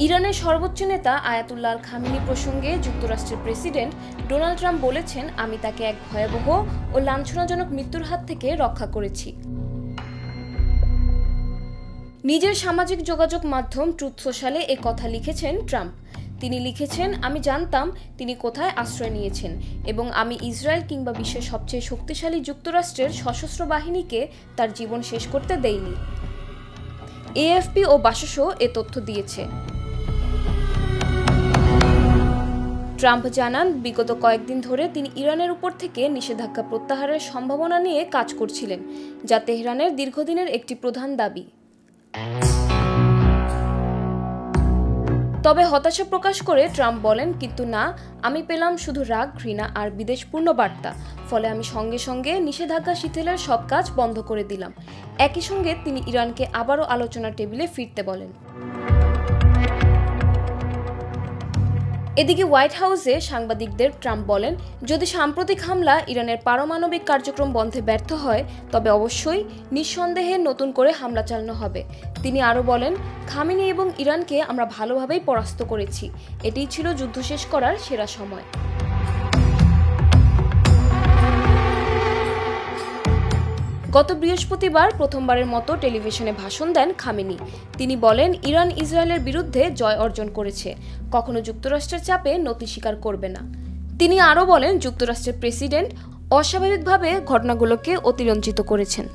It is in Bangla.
ইরানের সর্বোচ্চ নেতা আয়াতুল্লাহ আল খামেনি প্রসঙ্গে যুক্তরাষ্ট্রের প্রেসিডেন্ট ডোনাল্ড ট্রাম্প বলেছেন, আমি তাকে এক ভয়াবহ ও লাঞ্ছনাজনক মৃত্যুর হাত থেকে রক্ষা করেছি। নিজের সামাজিক যোগাযোগ মাধ্যম ট্রুথ সোশ্যালে এ কথা লিখেছেন ট্রাম্প। তিনি লিখেছেন, আমি জানতাম তিনি কোথায় আশ্রয় নিয়েছেন এবং আমি ইসরায়েল কিংবা বিশ্বের সবচেয়ে শক্তিশালী যুক্তরাষ্ট্রের সশস্ত্র বাহিনীকে তার জীবন শেষ করতে দেইনি। এএফপি ও বাসসও এ তথ্য দিয়েছে। ট্রাম্প জানান, বিগত কয়েকদিন ধরে তিনি ইরানের উপর থেকে নিষেধাজ্ঞা প্রত্যাহারের সম্ভাবনা নিয়ে কাজ করছিলেন, যা তেহরানের দীর্ঘদিনের একটি প্রধান দাবি। তবে হতাশা প্রকাশ করে ট্রাম্প বলেন, কিন্তু না, আমি পেলাম শুধু রাগ, ঘৃণা আর বিদ্বেষপূর্ণ বার্তা। ফলে আমি সঙ্গে সঙ্গে নিষেধাজ্ঞা শিথিলের সব কাজ বন্ধ করে দিলাম। একই সঙ্গে তিনি ইরানকে আবারও আলোচনার টেবিলে ফিরতে বলেন। এদিকে হোয়াইট হাউসে সাংবাদিকদের ট্রাম্প বলেন, যদি সাম্প্রতিক হামলা ইরানের পারমাণবিক কার্যক্রম বন্ধে ব্যর্থ হয় তবে অবশ্যই নিঃসন্দেহে নতুন করে হামলা চালানো হবে। তিনি আরও বলেন, খামেনি এবং ইরানকে আমরা ভালোভাবেই পরাস্ত করেছি। এটিই ছিল যুদ্ধ শেষ করার সেরা সময়। গত বৃহস্পতিবার প্রথমবারের মতো টেলিভিশনে ভাষণ দেন খামেনি। তিনি বলেন, ইরান ইসরায়েলের বিরুদ্ধে জয় অর্জন করেছে, কখনো যুক্তরাষ্ট্রের চাপে নতি স্বীকার করবে না। তিনি আরও বলেন, যুক্তরাষ্ট্রের প্রেসিডেন্ট অস্বাভাবিকভাবে ঘটনাগুলোকে অতিরঞ্জিত করেছেন।